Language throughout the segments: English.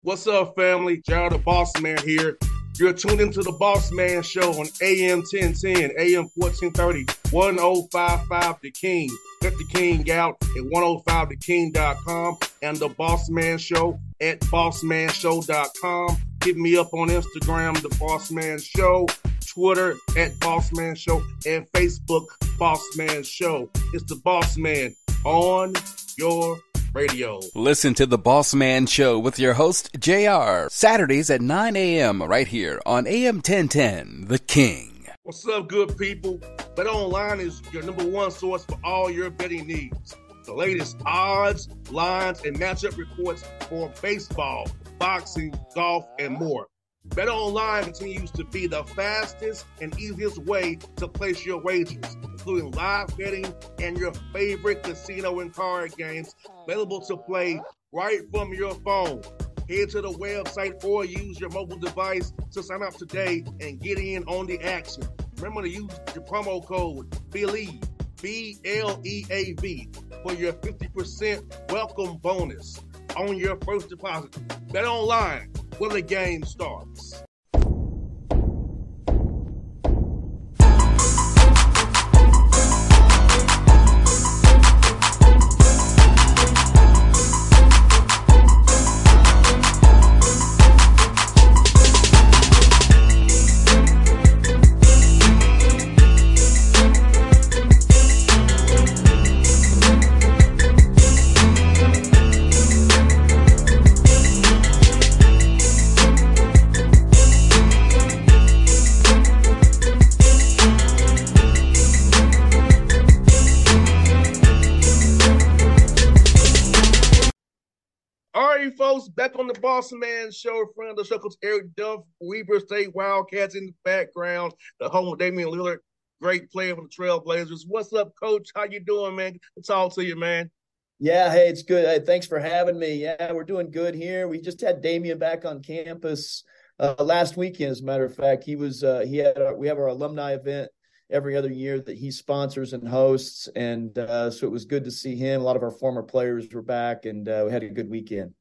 What's up, family? Jared the Bossman here. You're tuned into the Bossman Show on AM 1010, AM 1430, 1055 The King. Let the King out at 105theking.com and the Bossman Show at bossmanshow.com. Hit me up on Instagram, The Bossman Show, Twitter at Bossman Show, and Facebook, Bossman Show. It's the Bossman on your radio. Listen to the Bossman Show with your host, JR, Saturdays at 9 a.m. right here on AM 1010, The King. What's up, good people? Bet Online is your number one source for all your betting needs. The latest odds, lines, and matchup reports for baseball, boxing, golf, and more. Bet Online continues to be the fastest and easiest way to place your wagers, including live betting and your favorite casino and card games available to play right from your phone. Head to the website or use your mobile device to sign up today and get in on the action. Remember to use your promo code BELIEVE, BLEAV, for your 50% welcome bonus on your first deposit. Bet Online, where the game starts. Folks, back on the Bossman Show, friend of the show, Coach Eric Duft, Weber State Wildcats in the background, the home of Damian Lillard, great player for the Trailblazers. What's up, Coach? How you doing, man? Good to talk to you, man. Yeah, hey, it's good. Hey, thanks for having me. Yeah, we're doing good here. We just had Damian back on campus last weekend. As a matter of fact, we have our alumni event every other year that he sponsors and hosts, and so it was good to see him. A lot of our former players were back, and we had a good weekend.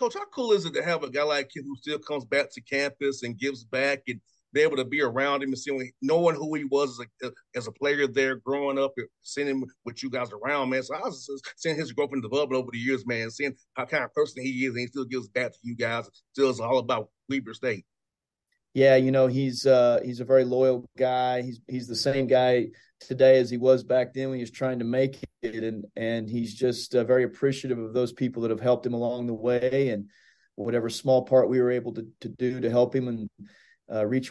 Coach, how cool is it to have a guy like him who still comes back to campus and gives back and be able to be around him and knowing who he was as a player there growing up and seeing him with you guys around, man. So I was just seeing his growth and development over the years, man, seeing how kind of person he is and he still gives back to you guys. Still is all about Weber State. Yeah, he's a very loyal guy. He's the same guy today as he was back then when he was trying to make it, and he's just very appreciative of those people that have helped him along the way, and whatever small part we were able to do to help him and reach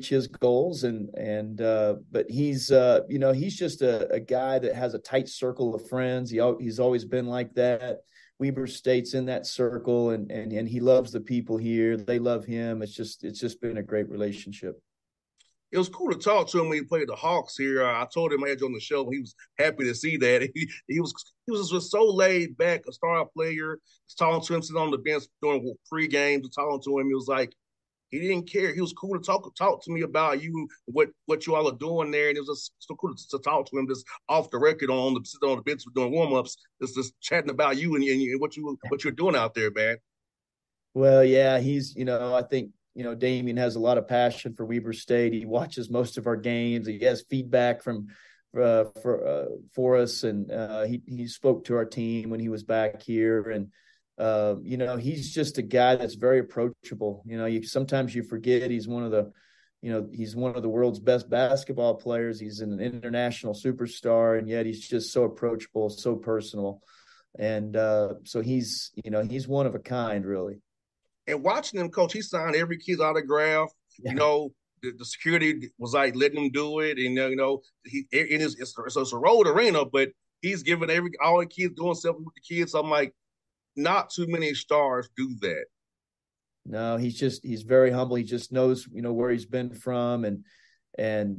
his goals. But he's just a guy that has a tight circle of friends. He's always been like that. Weber State's in that circle, and he loves the people here. They love him. It's just been a great relationship. It was cool to talk to him when he played the Hawks here. I told him I had you on the show. He was happy to see that. He was just so laid back, a star player. Just talking to him, sitting on the bench doing pre-games, talking to him. He was like, he didn't care. He was cool to talk to me about you, what you all are doing there, and it was just so cool to talk to him just off the record sitting on the bench doing warm-ups, just chatting about you and what you're doing out there, man. Well, yeah, I think Damian has a lot of passion for Weber State. He watches most of our games. He has feedback for us, and he spoke to our team when he was back here, and he's just a guy that's very approachable. Sometimes you forget he's one of the world's best basketball players. He's an international superstar, and yet he's just so approachable, so personal. And so he's one of a kind, really. And watching him, Coach, he signed every kid's autograph. Yeah. The security was like letting him do it, and it's a road arena, but he's giving all the kids doing something with the kids. So I'm like, not too many stars do that. No, he's very humble. He just knows, where he's been from. And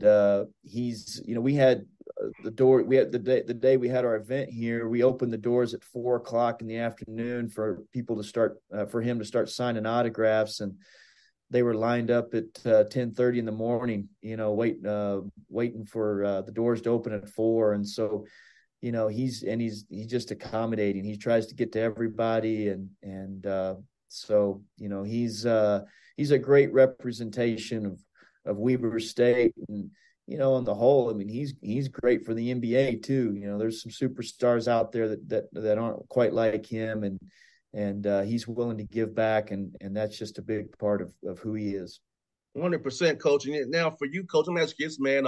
we had the day we had our event here, we opened the doors at 4:00 in the afternoon for people to start, for him to start signing autographs. And they were lined up at 10:30 in the morning, waiting for the doors to open at 4. And so, he's just accommodating. He tries to get to everybody. And So, he's a great representation of Weber State. And, on the whole, I mean, he's great for the NBA too. There's some superstars out there that aren't quite like him, and he's willing to give back, and that's just a big part of who he is. 100% coaching it. Now, for you, coach, I'm asking this, man,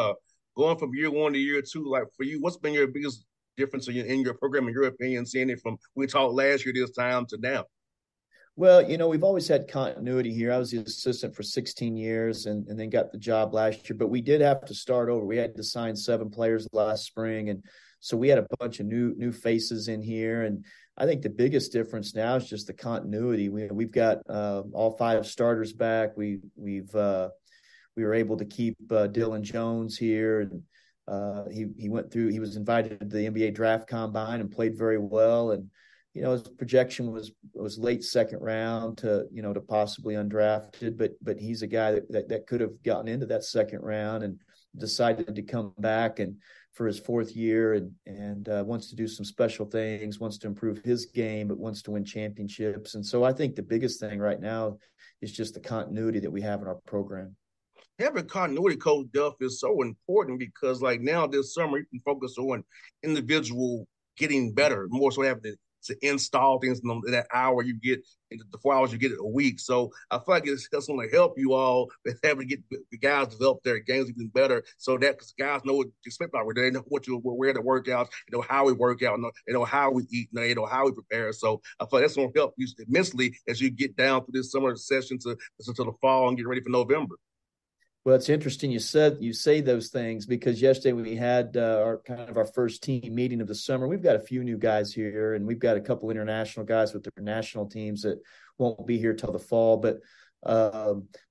going from year one to year two, like for you, what's been your biggest difference in your program, in your opinion, seeing it from we talked last year this time to now? Well, we've always had continuity here. I was the assistant for 16 years and then got the job last year, but we did have to start over. We had to sign 7 players last spring. And so we had a bunch of new faces in here. And I think the biggest difference now is just the continuity. We've got all 5 starters back. We were able to keep Dylan Jones here, and he went through. He was invited to the NBA draft combine and played very well. And his projection was late second round to possibly undrafted, but he's a guy that could have gotten into that second round and decided to come back and for his 4th year and wants to do some special things, wants to improve his game, but wants to win championships. And so I think the biggest thing right now is just the continuity that we have in our program. Having continuity, Coach Duft, is so important because, like now this summer, you can focus on individual getting better, more so having to install things in that hour you get, the 4 hours you get a week. So I feel like it's going to help you all with having to get the guys develop their games even better, so that because guys know what to expect out. They know where to work out, how we work out, how we eat, how we prepare. So I feel like that's going to help you immensely as you get down through this summer session to the fall and get ready for November. Well, it's interesting you say those things because yesterday we had our first team meeting of the summer. We've got a few new guys here, and we've got a couple international guys with their national teams that won't be here till the fall. But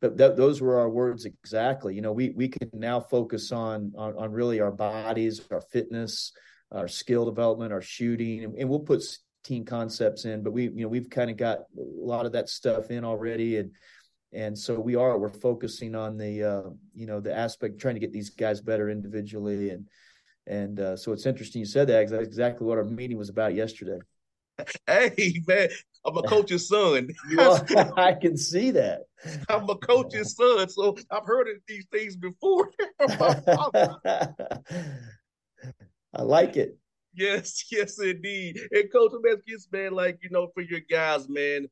those were our words exactly. We can now focus on really our bodies, our fitness, our skill development, our shooting, and we'll put team concepts in. But we've kind of got a lot of that stuff in already, and so we're focusing on the aspect, trying to get these guys better individually. And so it's interesting you said that. That's exactly what our meeting was about yesterday. Hey, man, I'm a coach's son. I can see that. I'm a coach's son, so I've heard of these things before. I like it. Yes, indeed. And Coach, I'm asking you, man, for your guys, man,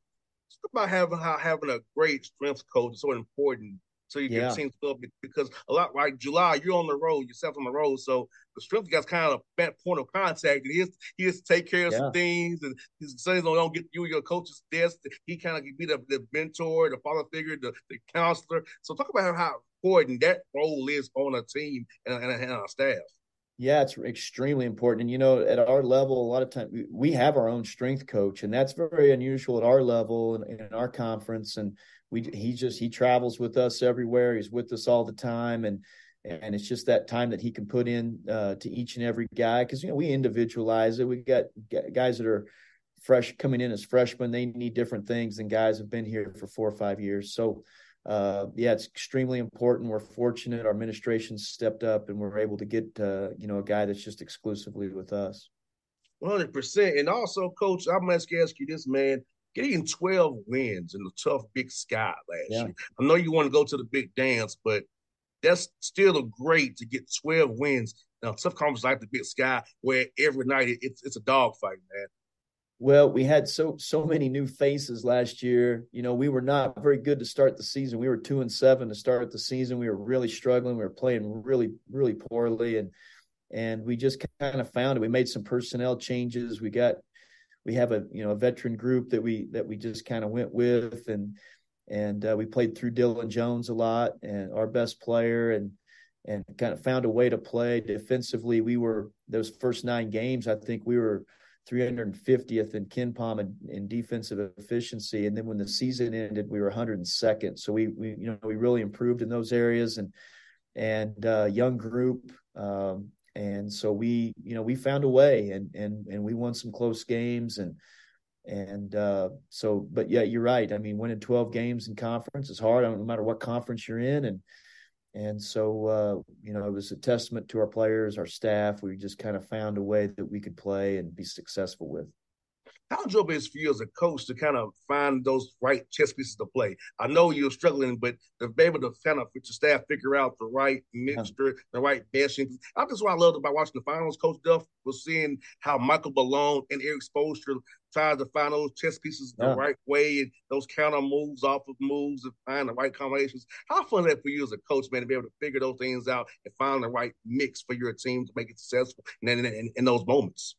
about having a great strength coach is so important so you can team up because a lot like July, you're on the road, yourself on the road. So the strength guy's kind of that point of contact. And he has to take care of some things, and his sons don't get you your coach's desk. He kind of be the mentor, the father figure, the counselor. So talk about how important that role is on a team and a staff. Yeah, it's extremely important. And, at our level, a lot of times we have our own strength coach, and that's very unusual at our level and in our conference. And he travels with us everywhere. He's with us all the time. And it's just that time that he can put in to each and every guy. Cause we individualize it. We got guys that are fresh coming in as freshmen. They need different things than guys who've been here for 4 or 5 years. So, it's extremely important. We're fortunate. Our administration stepped up and we're able to get, a guy that's just exclusively with us. 100%. And also, Coach, I'm going to ask you this, man, getting 12 wins in the tough Big Sky last year. I know you want to go to the big dance, but that's still great to get 12 wins. Now, tough conference like the Big Sky where every night it's a dogfight, man. Well, we had so many new faces last year. We were not very good to start the season. We were 2-7 to start the season. We were really struggling. We were playing really, really poorly, and we just kind of found it. We made some personnel changes. We have a veteran group that we just kind of went with, and we played through Dylan Jones a lot, and our best player, and kind of found a way to play defensively. We were those first 9 games. I think we were 350th in KenPom in defensive efficiency, and then when the season ended, we were 102nd. So we really improved in those areas, and young group, and so we found a way, and we won some close games, but yeah, you're right. I mean, winning 12 games in conference is hard, no matter what conference you're in, and so, it was a testament to our players, our staff. We just kind of found a way that we could play and be successful with. How job is for you as a coach to kind of find those right chess pieces to play? I know you're struggling, but to be able to kind of with your staff figure out the right Yeah. mixture, the right meshing. I just what I loved about watching the finals, Coach Duff, was seeing how Michael Malone and Eric Spoelstra tried to find those chess pieces the Yeah. right way and those counter moves off of moves and find the right combinations. How fun is that for you as a coach, man, to be able to figure those things out and find the right mix for your team to make it successful in those moments?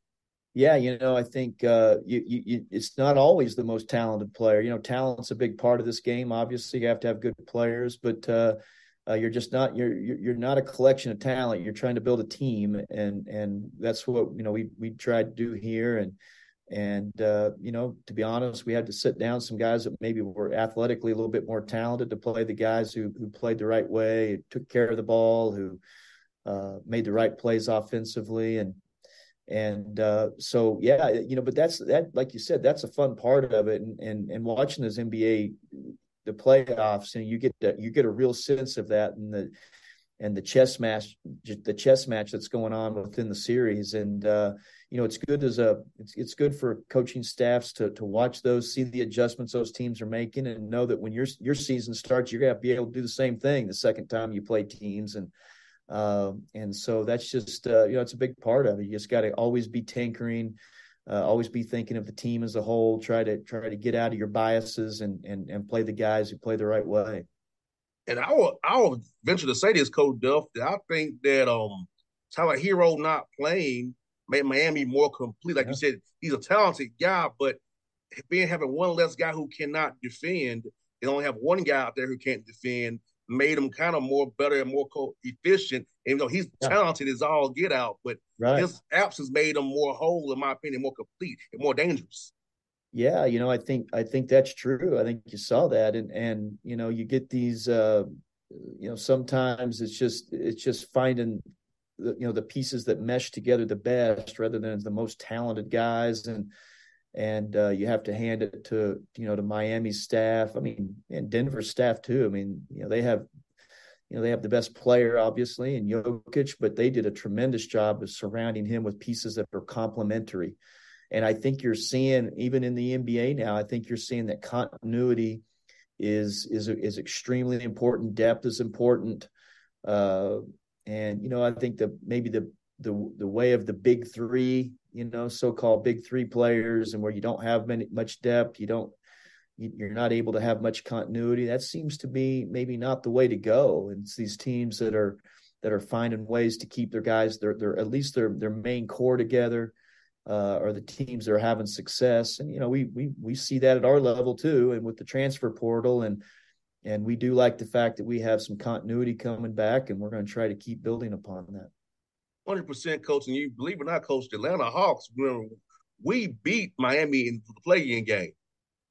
Yeah, I think it's not always the most talented player. Talent's a big part of this game. Obviously, you have to have good players, but you're just not you're not a collection of talent. You're trying to build a team, and that's what we tried to do here. And to be honest, we had to sit down some guys that maybe were athletically a little bit more talented to play the guys who played the right way, took care of the ball, who made the right plays offensively, so yeah, but that like you said, that's a fun part of it, and watching this NBA, the playoffs, and you get a real sense of that, and the chess match that's going on within the series, and it's good it's good for coaching staffs to watch those, see the adjustments those teams are making, and know that when your season starts, you're gonna be able to do the same thing the second time you play teams, and so that's just it's a big part of it. You just got to always be tinkering, always be thinking of the team as a whole. Try to get out of your biases and play the guys who play the right way. And I will venture to say this, Coach Duff, that I think that Tyler Hero not playing made Miami more complete. Like you Yeah, said, he's a talented guy, but having one less guy who cannot defend, they only have one guy out there who can't defend, made him kind of more better and more efficient. Even though he's yeah, talented as all get out, but right. his absence made him more whole, in my opinion, more complete and more dangerous. Yeah, I think that's true. I think you saw that, and you get these. Sometimes it's just finding the pieces that mesh together the best rather than the most talented guys, and you have to hand it to Miami's staff. I mean, and Denver's staff too. I mean, they have the best player obviously in Jokic, but they did a tremendous job of surrounding him with pieces that are complementary. And I think you're seeing, even in the NBA now, I think you're seeing that continuity is extremely important. Depth is important, uh, and I think that maybe the way of the big three, so-called big three players, and where you don't have much depth, you're not able to have much continuity. That seems to be maybe not the way to go. And it's these teams that are finding ways to keep their guys, their at least their main core together, or the teams that are having success. And we see that at our level too, and with the transfer portal, and we do like the fact that we have some continuity coming back, and we're going to try to keep building upon that. 100% coach, and you believe it or not, coach, the Atlanta Hawks, remember, we beat Miami in the play-in game.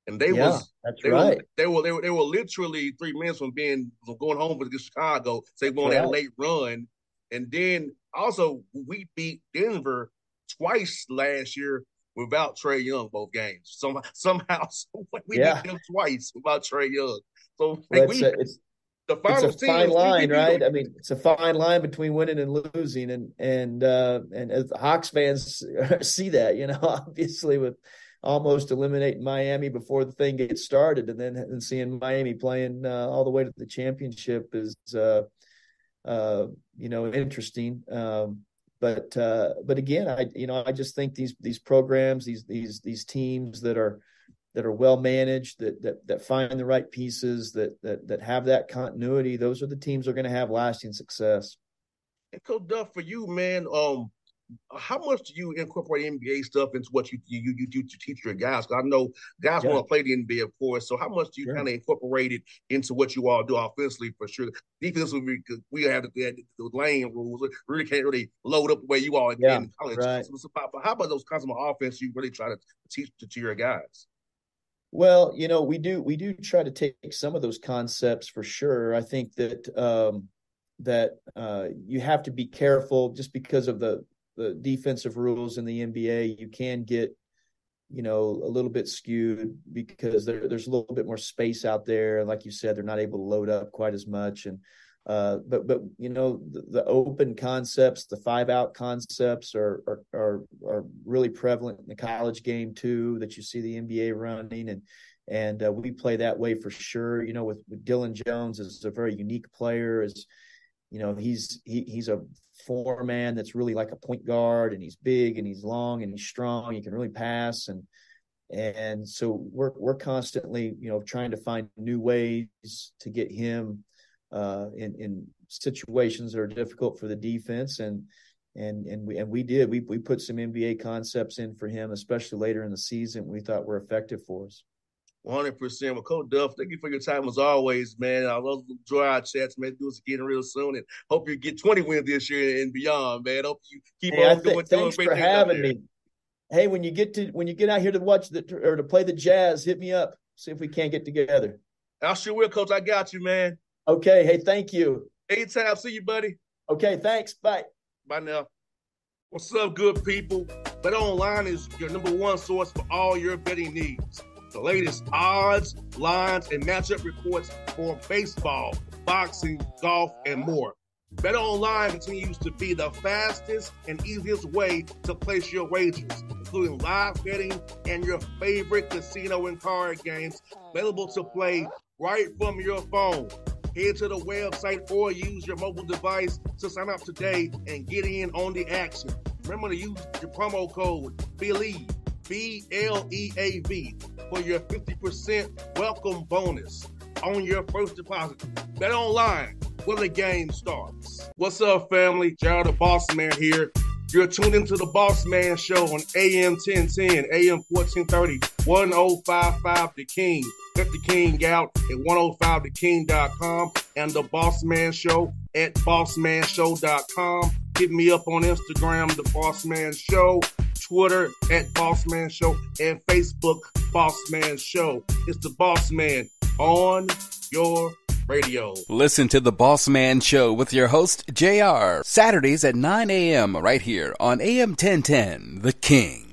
And they Yeah, was that's they were right. they were literally 3 minutes from going home for Chicago. So they That's went on that right. late run, and then also we beat Denver twice last year without Trey Young both games. Somehow we beat Yeah. them twice without Trey Young. So Well, like we the it's a finals fine teams we line, beat right? them. I mean, it's a fine line between winning and losing, and as the Hawks fans see that, obviously with almost eliminating Miami before the thing gets started, and then seeing Miami playing all the way to the championship is interesting. But again, I just think these programs, these teams that are well managed, that find the right pieces, that have that continuity, those are the teams that are going to have lasting success. And Coach Duff, for you, man, how much do you incorporate NBA stuff into what you do to teach your guys? Because I know guys Yeah, want to play the NBA, of course. So how much do you sure. kind of incorporate it into what you all do offensively for sure? Defensively, we have the lane rules. We really can't really load up the way you all Yeah, in college. right. So how about those kinds of offense you really try to teach to your guys? Well, we do try to take some of those concepts for sure. I think that you have to be careful just because of the defensive rules in the NBA. You can get a little bit skewed because there's a little bit more space out there. Like you said, they're not able to load up quite as much, and But the open concepts, the 5-out concepts are really prevalent in the college game too, that you see the NBA running, and we play that way for sure. With Dylan Jones is a very unique player. He's a four-man that's really like a point guard, and he's big and he's long and he's strong. He can really pass, and so we're constantly trying to find new ways to get him in situations that are difficult for the defense, and we put some NBA concepts in for him, especially later in the season. We thought were effective for us. 100%. Well, Coach Duft, thank you for your time as always, man. I love to enjoy our chats, man. Do this again real soon, and hope you get 20 wins this year and beyond, man. Hope you keep on doing thanks great for things having me. Hey, when you get out here to watch or to play the Jazz, hit me up. See if we can't get together. I sure will, Coach. I got you, man. Okay. Hey, thank you. Anytime. See you, buddy. Okay. Thanks. Bye. Bye now. What's up, good people? BetOnline is your number one source for all your betting needs. The latest odds, lines, and matchup reports for baseball, boxing, golf, and more. BetOnline continues to be the fastest and easiest way to place your wagers, including live betting and your favorite casino and card games available to play right from your phone. Head to the website or use your mobile device to sign up today and get in on the action. Remember to use your promo code BELIEVE, BLEAV, for your 50% welcome bonus on your first deposit. BetOnline, where the game starts. What's up, family? Jared the Bossman here. You're tuned into the Bossman Show on AM 1010, AM 1430, 1055 The King. Check The King out at 105theking.com and the Bossman Show at bossmanshow.com. Hit me up on Instagram, The Bossman Show, Twitter at Bossman Show, and Facebook, Bossman Show. It's the Bossman on your radio. Listen to the Bossman Show with your host, JR, Saturdays at 9 a.m. right here on AM 1010, The King.